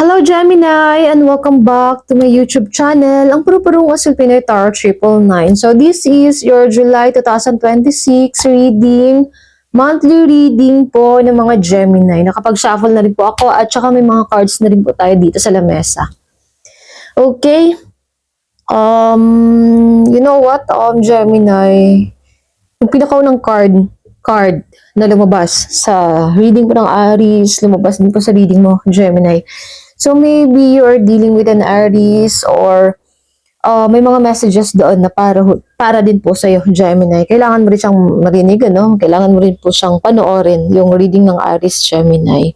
Hello Gemini and welcome back to my YouTube channel, ang puro-purong Asul Pinoy Tarot 999. So this is your July 2026 reading, monthly reading po ng mga Gemini. Nakapag-shuffle na rin po ako at saka may mga cards na rin po tayo dito sa lamesa. Okay. You know what, Gemini, yung pinakaunang card na lumabas sa reading po ng Aries, lumabas din po sa reading mo, Gemini. So maybe you're dealing with an Aries or may mga messages doon na para din po sa iyo, Gemini. Kailangan mo rin siyang marinig, ano? Kailangan mo rin po siyang panoorin, yung reading ng Aries, Gemini.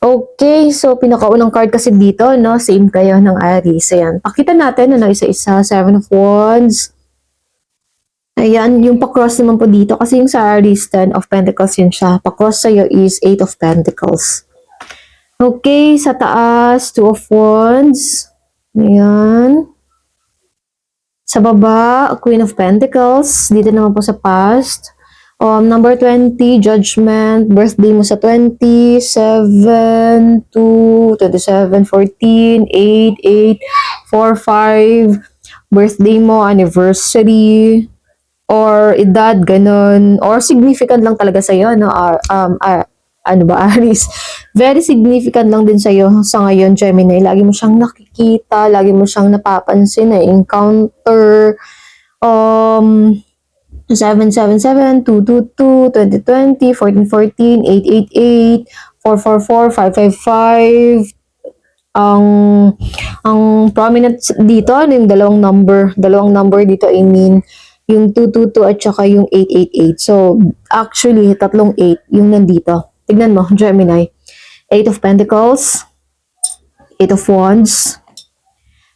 Okay, so pinakaunang card kasi dito, no? Same kayo ng Aries. Ayan, pakita natin, ano, isa-isa, Seven of Wands. Ayan, yung pa-cross naman po dito, kasi yung sa Aries, 10 of Pentacles yun siya. Pa-cross sa'yo is 8 of Pentacles. Okay, sa taas, Two of Wands. Ayan. Sa baba, Queen of Pentacles. Dito naman po sa past. Number 20, Judgment. Birthday mo sa 20, 7, 2, 27, 14, 8, 8, 4, 5. Birthday mo, anniversary, or edad, ganun. Or significant lang talaga sa'yo, no? Aries. Very significant lang din sa'yo sa ngayon, Gemini. Lagi mo siyang nakikita, lagi mo siyang napapansin, encounter. 777, 222, 2020, 1414, 888, 444, 555. Ang prominent dito, yung dalawang number dito, I mean, yung 222 at saka yung 888. So, actually, tatlong 8 yung nandito. Tignan mo, Gemini. 8 of Pentacles, 8 of Wands,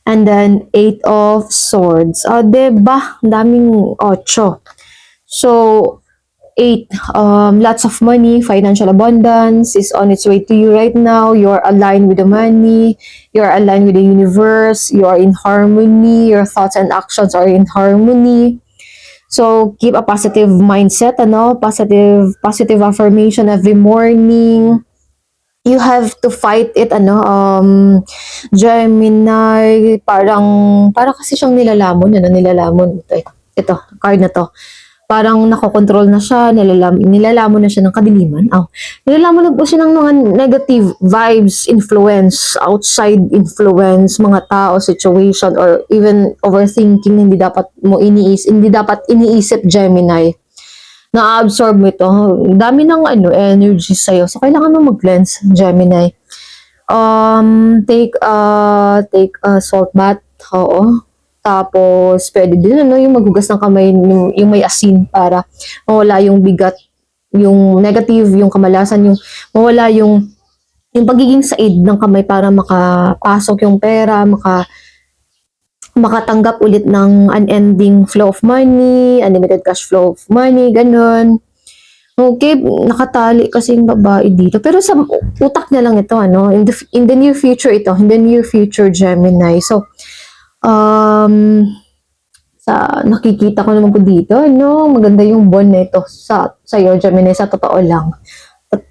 and then 8 of Swords. Diba? Daming 8. So, 8, lots of money, financial abundance is on its way to you right now. You're aligned with the money. You're aligned with the universe. You are in harmony. Your thoughts and actions are in harmony. So, keep a positive mindset, positive affirmation every morning. You have to fight it, Gemini, para kasi siyang nilalamon, ito, card na to. Parang nakokontrol na siya, nilalamon na siya ng kadiliman. Nilalamon na po siya ng mga negative vibes, influence, outside influence, mga tao, situation, or even overthinking, hindi dapat iniisip, Gemini. Na-absorb mo ito. Dami ng energy sa'yo. So, kailangan mo mag-cleanse, Gemini. Take a salt bath. Oo. Tapos, pwede din, yung maghugas ng kamay, yung may asin para mawala yung bigat, yung negative, yung kamalasan, yung mawala yung pagiging said ng kamay para makapasok yung pera, makatanggap ulit ng unending flow of money, unlimited cash flow of money, ganun. Okay, nakatali kasi yung babae dito. Pero sa utak niya lang ito, in the near future ito, in the near future, Gemini. So, sa nakikita ko naman po dito, maganda yung bond na ito sa'yo, Gemini, sa totoo lang.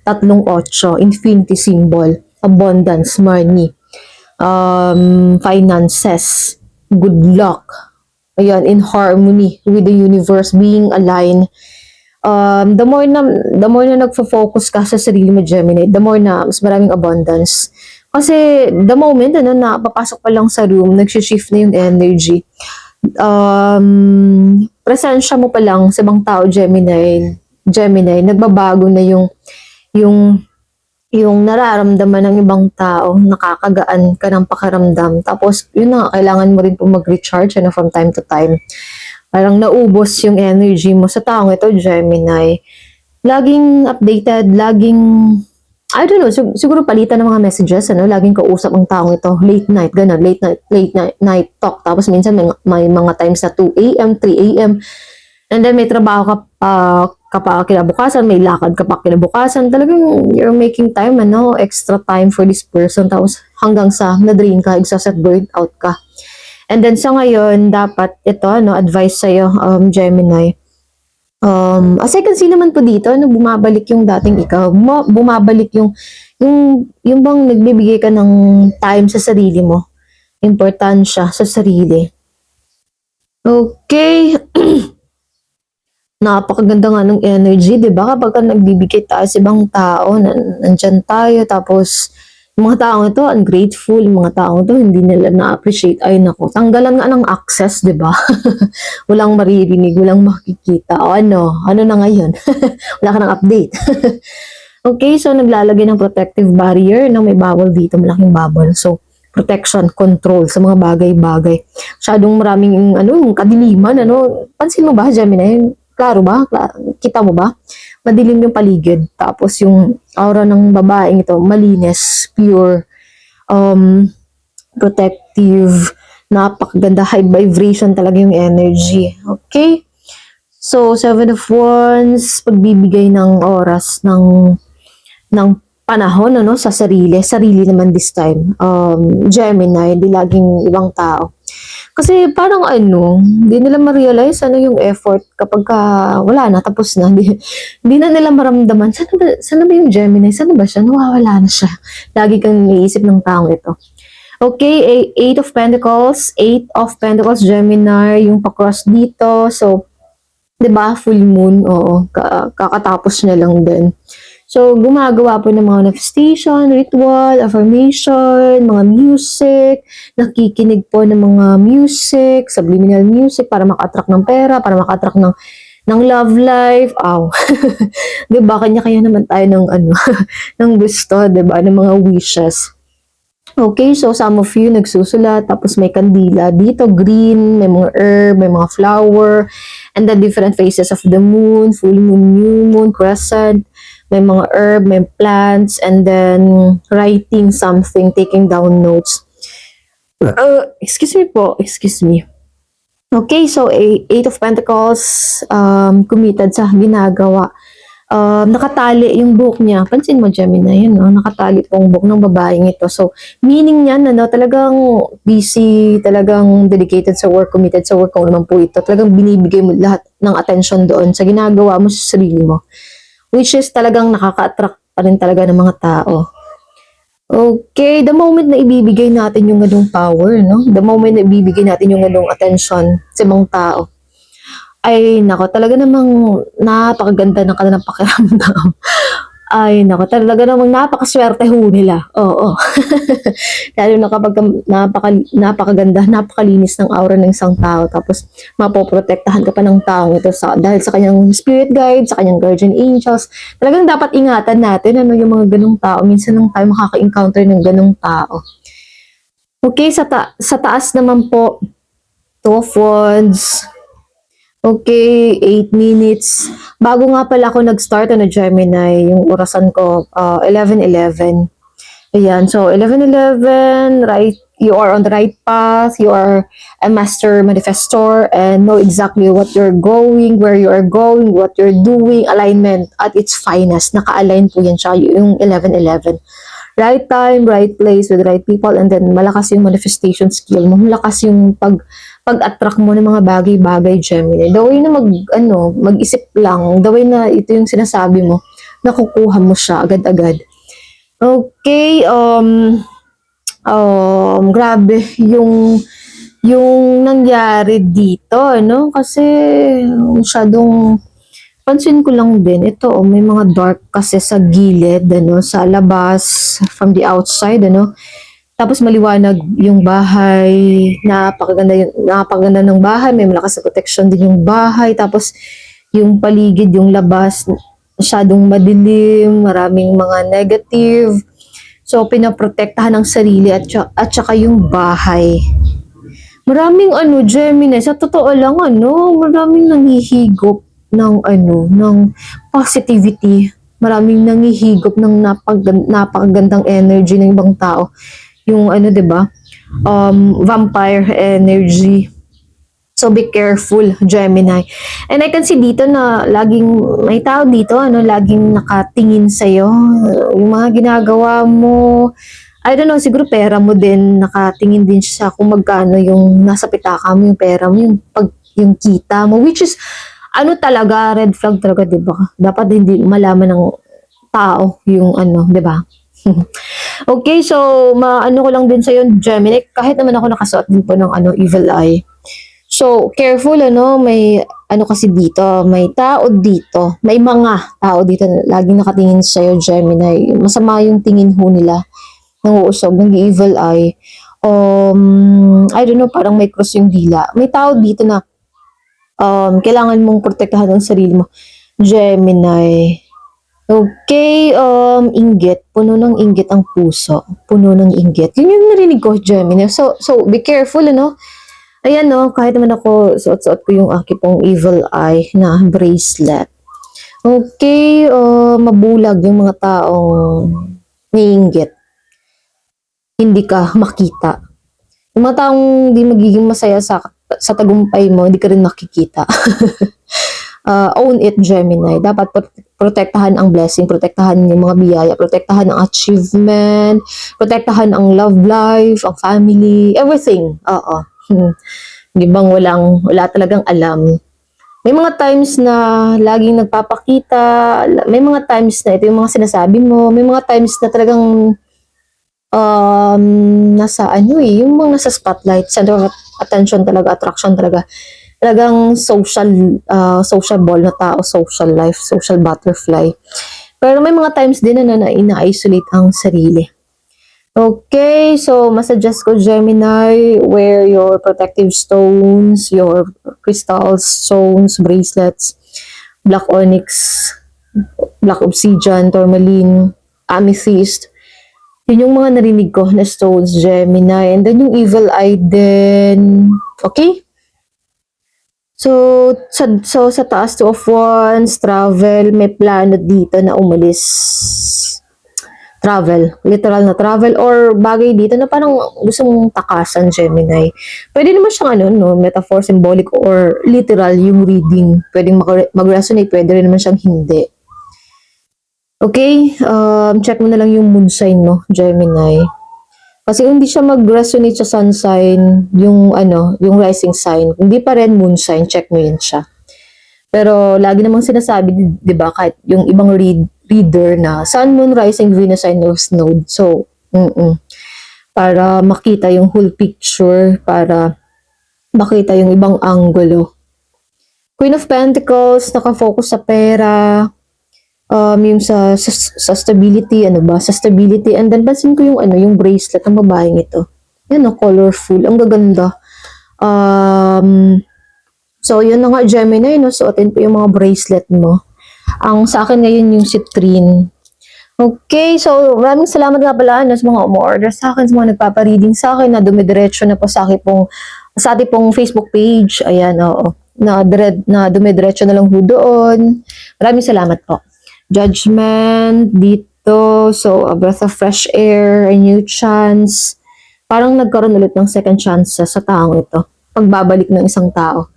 Tatlong 8, infinity symbol, abundance, money, finances, good luck. Ayan, in harmony with the universe, being aligned. The more na nagfo-focus ka sa sarili mo, Gemini, the more na mas maraming abundance. Kasi the moment na papasok pa lang sa room, nag-shift na yung energy. Presensya mo pa lang sa ibang tao, Gemini, nagbabago na yung nararamdaman ng ibang tao, nakakagaan ka ng pakiramdam. Tapos, yun na, kailangan mo rin po mag-recharge from time to time. Parang naubos yung energy mo sa taong ito, Gemini. Laging updated, I don't know, siguro palitan ng mga messages, laging kausap ang taong ito, late night talk. Tapos minsan may mga times na 2 a.m., 3 a.m., and then may trabaho ka pa kinabukasan, may lakad ka pa kinabukasan. Talagang you're making time, extra time for this person. Tapos hanggang sa na-drain ka, exhausted, burnt out ka. And then sa ngayon, dapat ito, advice sa'yo, Gemini. As I can see naman po dito, bumabalik yung dating ikaw, bumabalik yung Yung bang nagbibigay ka ng time sa sarili mo, importansya sa sarili. Okay. Napakaganda nga ng energy, 'di ba? Kapag nagbibigay tayo sa ibang tao, nandiyan tayo, tapos yung mga taong ito ungrateful, yung mga taong ito hindi nila na-appreciate. Ay nako, tanggalan nga ng access, 'di ba? Walang maririnig, walang makikita. O ano na ngayon? Wala ka ng update. Okay, so naglalagay ng protective barrier, no? May bubble dito, malaking bubble. So, protection, control sa mga bagay-bagay. Masyadong maraming, yung kadiliman, Pansin mo ba, Gemini? Klaro ba? Kita mo ba? Madilim yung paligid. Tapos yung aura ng babaeng ito, malinis, pure, um, protective, napakaganda, high vibration talaga yung energy. Okay? So, Seven of Wands, pagbibigay ng oras, ng panahon sa sarili naman this time. Gemini, di laging ibang tao. Kasi parang hindi nila ma-realize yung effort kapag wala na, tapos na. Hindi na nila maramdaman. Sana ba yung Gemini? Sana ba siya? Nawawala na siya. Lagi kang iniisip ng taong ito. Okay, Eight of Pentacles. Eight of Pentacles, Gemini, yung pa-cross dito. So, di ba, full moon, oo, kakatapos niya lang din. So, gumagawa po ng mga manifestation, ritual, affirmation, mga music, nakikinig po ng mga music, subliminal music para maka-attract ng pera, para maka-attract ng love life. Aw. 'Di ba? Kanya-kanya naman tayo ng ng gusto, 'di ba? Ng mga wishes. Okay, so some of you nagsusulat, tapos may kandila dito, green, may mga herb, may mga flower, and then different phases of the moon, full moon, new moon, crescent, may mga herb, may plants, and then writing something, taking down notes. Excuse me po, excuse me. Okay, so Eight of Pentacles, committed sa ginagawa. Nakatali yung buhok niya. Pansin mo, Gemini, yun, no? Nakatali po ang buhok ng babaeng ito. So, meaning niyan, talagang busy, talagang dedicated sa work, committed sa work, kung naman po ito. Talagang binibigay mo lahat ng attention doon sa ginagawa mo sa sarili mo. Which is talagang nakaka-attract pa rin talaga ng mga tao. Okay, the moment na ibibigay natin yung ganung power, no? The moment na ibibigay natin yung ganung attention sa ibang tao, ay nako, talaga namang napakaganda ng kanilang pakiramdam. Ay nako, talaga namang napakaswerte ho nila. Oo. Lalo na kapag napakaganda, napakalinis ng aura ng isang tao, tapos mapoprotektahan ka pa ng taong ito dahil sa kanyang spirit guide, sa kanyang guardian angels. Talagang dapat ingatan natin yung mga ganung tao. Minsan lang tayo makaka-encounter ng ganung tao. Okay, sa taas naman po, Two of Wands. Okay, 8 minutes. Bago nga pala ako nag-start Gemini, yung orasan ko, 11:11. Ayan, so 11:11, right, you are on the right path, you are a master manifestor and know exactly what you're going, where you are going, what you're doing, alignment at its finest. Naka-align po yan siya, yung 11:11. Right time, right place, with the right people, and then malakas yung manifestation skill mo, malakas yung pag-attract mo ng mga bagay-bagay, Gemini. The way na mag-isip lang, the way na ito yung sinasabi mo, nakukuha mo siya agad-agad. Okay, grabe yung nangyari dito, kasi masyadong, pansin ko lang din, ito, may mga dark kasi sa gilid, sa labas, from the outside, Tapos maliwanag yung bahay, napakaganda ng bahay, may malakas na protection din yung bahay, tapos yung paligid, yung labas, masyadong madilim, maraming mga negative. So, pinaprotektahan ng sarili at saka yung bahay. Maraming Gemini, sa totoo lang, maraming nanghihigop ng positivity. Maraming nanghihigop ng napakagandang energy ng ibang tao. Yung 'di ba? Vampire energy. So be careful, Gemini. And I can see dito na laging may tao dito, laging nakatingin sa iyo. Yung mga ginagawa mo, I don't know, siguro pera mo din, nakatingin din siya kung magkano yung nasa pitaka mo, yung pera mo, yung kita mo, which is talaga, red flag talaga, 'di ba? Dapat hindi malaman ng tao yung 'di ba? Okay, so maano ko lang din sa'yo, Gemini, kahit naman ako nakasuot din po ng evil eye. So, careful may kasi dito, may tao dito, may mga tao dito na laging nakatingin sa'yo, Gemini. Masama yung tingin ho nila, nanguusog, ng evil eye. I don't know, parang may cross yung dila. May tao dito na kailangan mong protektahan ang sarili mo, Gemini. Okay, inggit. Puno ng inggit ang puso. Puno ng inggit. Yun yung narinig ko, Gemini. So be careful, Ayan, kahit naman ako, suot-suot ko yung aking pong evil eye na bracelet. Okay, mabulag yung mga taong niinggit. Hindi ka makita. Yung mga taong di magiging masaya sa tagumpay mo, hindi ka rin makikita. Own it, Gemini. Dapat protektahan ang blessing, protektahan yung mga biyaya, protektahan ang achievement, protektahan ang love life, ang family, everything. Oo. Di bang wala talagang alam. May mga times na laging nagpapakita, may mga times na ito yung mga sinasabi mo, may mga times na talagang nasa yung mga nasa spotlight, center of attention talaga, attraction talaga. Talagang sociable na tao, social life, social butterfly. Pero may mga times din na ina-isolate ang sarili. Okay, so masuggest ko, Gemini, wear your protective stones, your crystals, stones, bracelets, black onyx, black obsidian, tourmaline, amethyst. Yun yung mga narinig ko na stones, Gemini. And then yung evil eye din. Okay? So sa taas, Two of Wands, travel, may plano dito na umalis. Travel, literal na travel or bagay dito na parang gusto mong takasan, Gemini. Pwede naman siyang metaphor, symbolic or literal yung reading. Pwedeng mag-resonate, pwede rin naman siyang hindi. Okay, check mo na lang yung moon sign mo, Gemini. Kasi hindi siya mag-resonate sa sun sign, yung rising sign. Hindi pa rin moon sign, check mo yun siya. Pero lagi namang sinasabi, 'di ba, kahit yung ibang reader na sun, moon, rising, Venus, and North Node. So, para makita yung whole picture, para makita yung ibang angulo. Queen of Pentacles, nakafocus sa pera, yung sa stability, sa stability. And then, pansin ko yung bracelet ng babaeng ito. Yan, colorful. Ang gaganda. So, yun na nga, Gemini, suotin po yung mga bracelet mo. Ang sa akin ngayon yung citrine. Okay, so, maraming salamat nga pala sa mga umu-order sa akin, sa mga nagpapareading sa akin, na dumidiretso na po sa ating pong Facebook page. Ayan, oo. Na dumidiretso na lang po doon. Maraming salamat po. Judgment dito, so a breath of fresh air, a new chance. Parang nagkaroon ulit ng second chance sa taong ito. Pagbabalik ng isang tao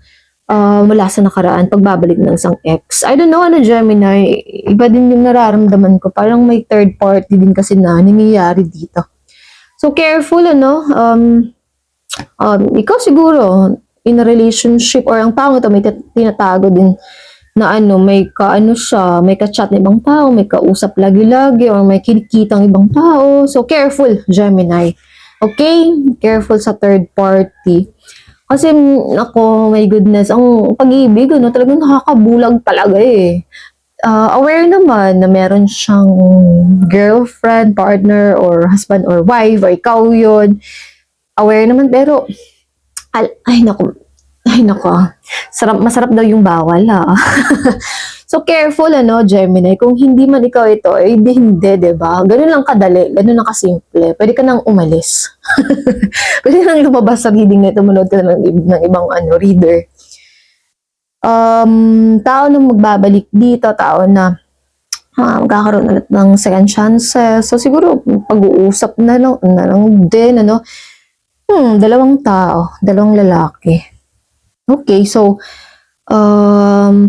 mula sa nakaraan, pagbabalik ng isang ex. I don't know, Gemini, iba din yung nararamdaman ko. Parang may third party din kasi na nangyayari dito. So careful, ikaw siguro in a relationship or ang taong ito may tinatago din na may may ka-chat na ibang tao, may kausap lagi-lagi, or may kinikitang ibang tao. So, careful, Gemini. Okay? Careful sa third party. Kasi, my goodness, ang pag-ibig, talagang nakakabulag talaga eh. Aware naman na meron siyang girlfriend, partner, or husband, or wife, or ikaw yun. Aware naman, pero, ay naku, masarap daw yung bawal, ha? So, careful, Gemini. Kung hindi man ikaw ito, hindi, diba? Ganun lang kadali, ganun lang kasimple. Pwede ka nang umalis. Pwede nang lumabas sa reading na ito, manood ka ng ibang reader. Tao na magbabalik dito, tao na magkakaroon ulit ng second chances. So, siguro, pag-uusap na lang din, dalawang tao, dalawang lalaki. Okay, so,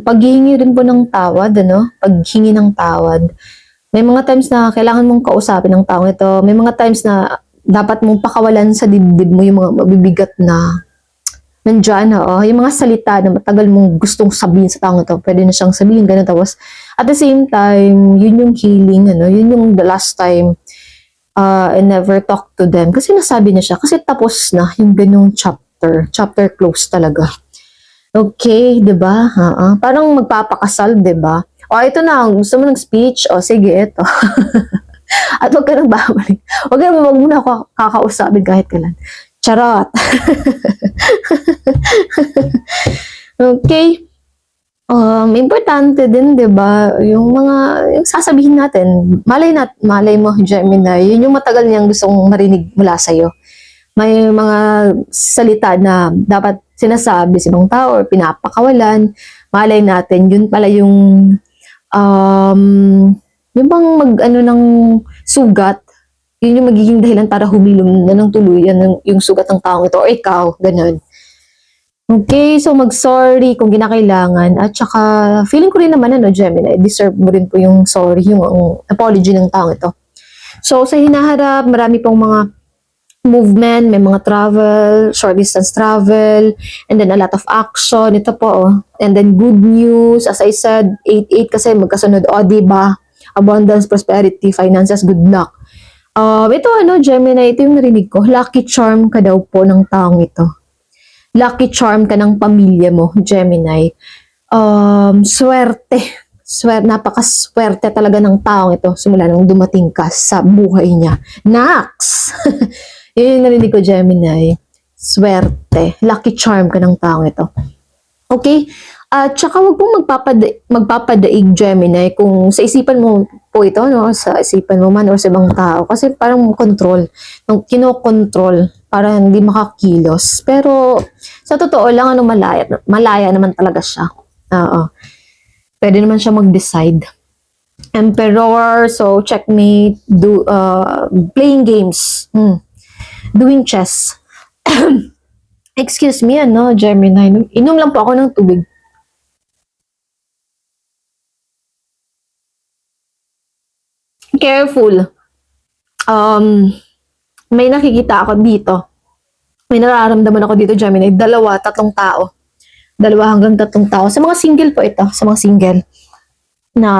paghihingi rin po ng tawad, paghingi ng tawad. May mga times na kailangan mong kausapin ng taong ito. May mga times na dapat mong pakawalan sa dibdib mo yung mga mabibigat na nandyan, yung mga salita na matagal mong gustong sabihin sa taong ito. Pwede na siyang sabihin, ganun. Tapos, at the same time, yun yung healing, yun yung the last time and never talk to them. Kasi nasabi na siya, kasi tapos na yung ganung chapter. Chapter close talaga. Okay, di ba? Parang magpapakasal, di ba? O, ito na, gusto mo ng speech? O, sige, ito. At huwag ka nang babalik. Wag mo na ako kakausapin kahit kailan. Charot. Okay. Importante din, 'di ba? Yung sasabihin natin, malay mo, Gemini, yun yung matagal niyang gustong marinig mula sa iyo. May mga salita na dapat sinasabi sa ibang tao or pinapakawalan. Malay natin, yun pala um, yung bang mag-ano ng sugat, yun yung magiging dahilan para humilom na ng tuluyan yung sugat ng taong ito o ikaw, ganun. Okay, so mag-sorry kung kinakailangan. At saka, feeling ko rin naman, Gemini, deserve mo rin po yung sorry, yung apology ng taong ito. So, sa hinaharap, marami pong mga movement, may mga travel, short distance travel, and then a lot of action. Ito po, oh. And then good news, as I said, 8-8 kasi magkasunod. O, diba? Abundance, prosperity, finances, good luck. Ito, Gemini, ito yung narinig ko. Lucky charm ka daw po ng taong ito. Lucky charm ka ng pamilya mo, Gemini. Swerte. Napakaswerte talaga ng taong ito simula nung dumating ka sa buhay niya. Nax! Yun yung narinig ko, Gemini. Swerte. Lucky charm ka ng taong ito. Okay? At saka wag mong magpapadaig, Gemini, kung sa isipan mo po ito, sa isipan mo man o sa ibang tao. Kasi parang control. Kinokontrol para hindi makakilos. Pero sa totoo lang, malaya naman talaga siya. Oo. Pwede naman siya mag-decide. Emperor, so checkmate, playing games, doing chess. Excuse me, Gemini. Inom lang po ako ng tubig. Careful. May nakikita ako dito. May nararamdaman ako dito, Gemini. 2, 3 tao. 2 hanggang 3 tao. Sa mga single po ito. Sa mga single. Na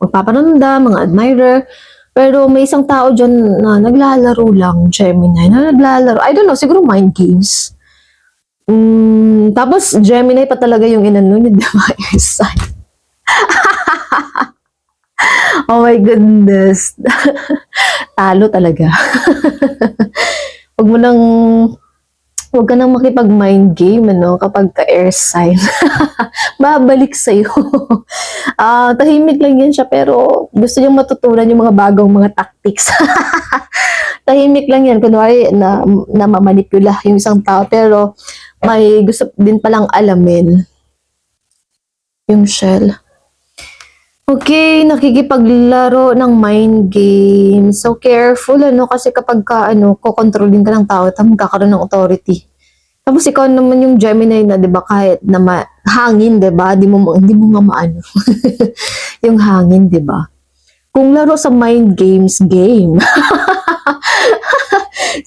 magpapananda, mga admirer. Pero may isang tao dyan na naglalaro lang, Gemini. I don't know, siguro mind games. Tapos, Gemini pa talaga yung inano niya, diba? Oh my goodness. Talo talaga. Huwag ka nang makipag-mind game, kapag ka-air sign. Babalik sa'yo. Tahimik lang yan siya, pero gusto niyang matutunan yung mga bagong mga tactics. Tahimik lang yan. Kunwari, na mamanipula yung isang tao, pero may gusto din palang alamin yung shell. Okay, nakikipaglaro ng mind game. So, careful, kasi kapag kokontrolin ka ng tao, magkakaroon ng authority. Tapos, ikaw naman yung Gemini na, di ba, kahit na hangin, di ba, hindi mo nga maano. Yung hangin, di ba? Kung laro sa mind games, game.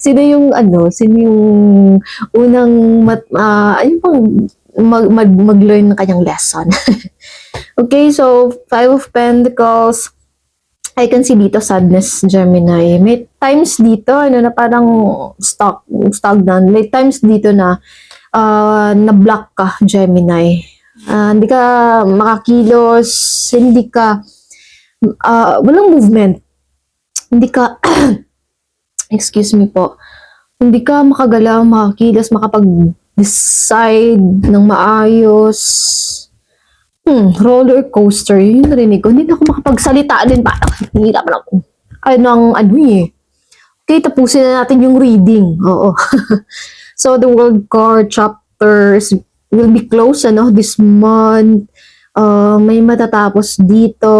Sino yung unang, mag-learn ng kanyang lesson. Okay, so 5 of Pentacles. I can see dito sadness, Gemini. May times dito, na parang stagnant. May times dito na na-block ka, Gemini. Hindi ka makakilos, hindi ka, walang movement. Hindi ka, excuse me po, hindi ka makagalaw, makakilos, makapag-decide ng maayos. Roller coaster, yun narinig ko. Hindi na ako makapagsalita din. Hirap na ako. Okay, tapusin na natin yung reading. Oo. So, the world card chapters will be closed, this month. May matatapos dito.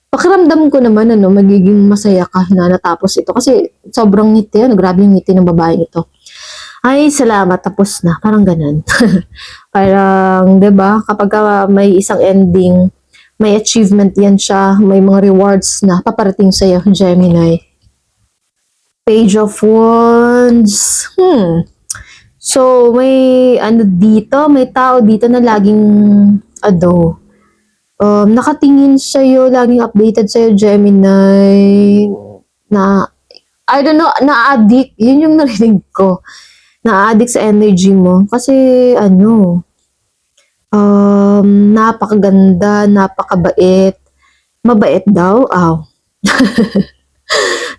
Pakiramdam ko naman, magiging masaya ka na natapos ito. Kasi, sobrang ngiti, grabe yung ngiti ng babae ito. Ay, salamat, tapos na. Parang ganun. Parang, 'di ba, kapag may isang ending, may achievement yan siya, may mga rewards na paparating sa iyo, Gemini. Page of Wands. So, may dito, may tao dito na laging nakatingin sa iyo, laging updated sa iyo, Gemini, na I don't know, na-addict. Yun yung narinig ko. Na-addict sa energy mo. Kasi, napakaganda, napakabait. Mabait daw? Aw.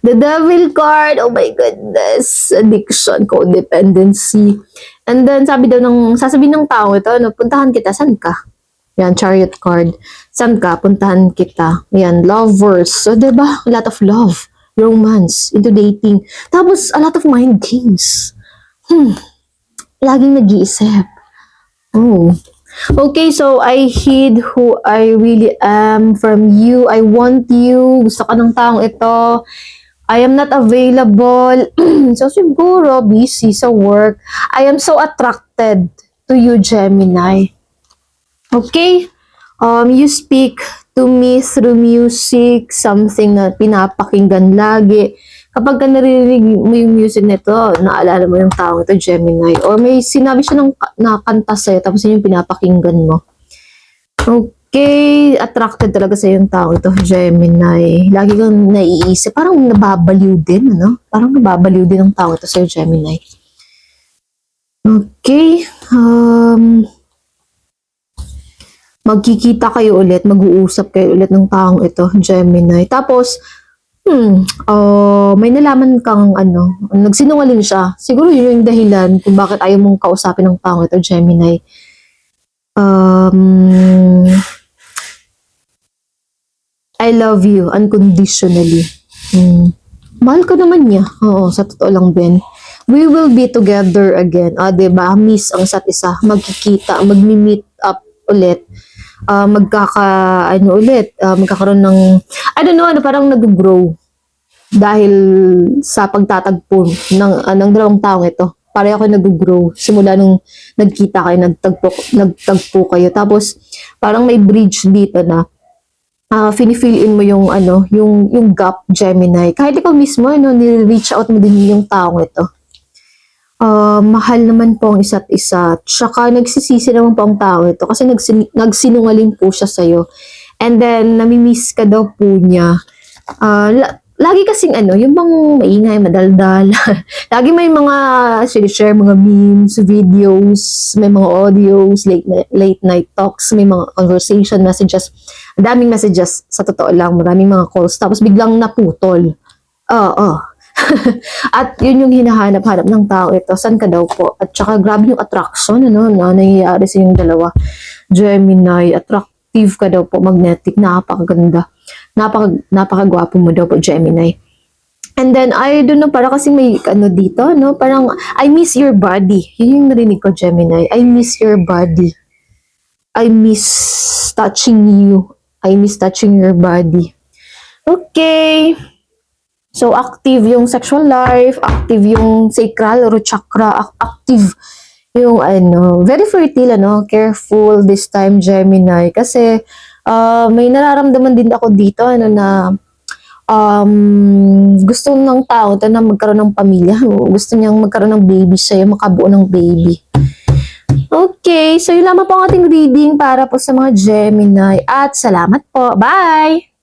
The Devil card, oh my goodness. Addiction, codependency. And then, sasabihin ng tao ito, puntahan kita, saan ka? Yan, Chariot card. Saan ka? Puntahan kita. Yan, lovers. So, diba? A lot of love, romance, into dating. Tapos, a lot of mind games. Laging nag-iisip. Oh. Okay, so I hid who I really am from you. I want you. Gusto ka ng taong ito. I am not available. So, siguro, busy sa work. I am so attracted to you, Gemini. Okay? You speak to me through music, something na pinapakinggan lagi. Kapag ka naririnig mo yung music nito, naalala mo yung tao ito, Gemini. Or may sinabi siya ng nakanta sa'yo, tapos yun yung pinapakinggan mo. Okay, attracted talaga sa yung tao ito, Gemini. Lagi kang naiisip, parang nababaliw din, ano? Parang nababaliw din ang tao ito sa Gemini. Okay, magkikita kayo ulit, mag-uusap kayo ulit ng taong ito, Gemini. Tapos, may nalaman kang nagsinungaling siya. Siguro yun yung dahilan kung bakit ayaw mong kausapin ng taong ito, Gemini. I love you unconditionally. Mahal ka naman niya. Oo, sa totoo lang din. We will be together again. Diba? Miss ang isa't isa. Magkikita, magmi-meet up ulit. Magkakaroon ng, I don't know, parang nag-grow. Dahil sa pagtatagpo ng dalawang taong ito. Pareho kayo nag-grow. Simula nung nagkita kayo, nagtagpo kayo. Tapos, parang may bridge dito na fini-fill in mo yung gap, Gemini. Kahit ikaw mismo, ni-reach out mo din yung taong ito. Mahal naman po ang isa't isa. Tsaka nagsisisi naman po ang tao ito kasi nagsinungaling po siya sa'yo. And then, namimiss ka daw po niya. Lagi kasing yung bang maingay, madaldal. Lagi may mga share mga memes, videos, may mga audios, late night talks, may mga conversation messages. Daming messages, sa totoo lang, maraming mga calls. Tapos biglang naputol. At yun yung hinahanap-hanap ng tao ito. Saan ka daw po? At saka grabe yung attraction, na nangyayari sa yung dalawa. Gemini, attractive ka daw po, magnetic, napakaganda. Napakagwapo mo daw po, Gemini. And then, I don't know, para kasi may dito, parang, I miss your body. Yun yung narinig ko, Gemini. I miss your body. I miss touching you. I miss touching your body. Okay. So, active yung sexual life, active yung sacral root chakra, active yung very fertile, careful this time, Gemini. Kasi, may nararamdaman din ako dito, na gusto ng tao na magkaroon ng pamilya. Gusto niyang magkaroon ng baby sa'yo, makabuo ng baby. Okay, so yun lamang po ang ating reading para po sa mga Gemini. At salamat po. Bye!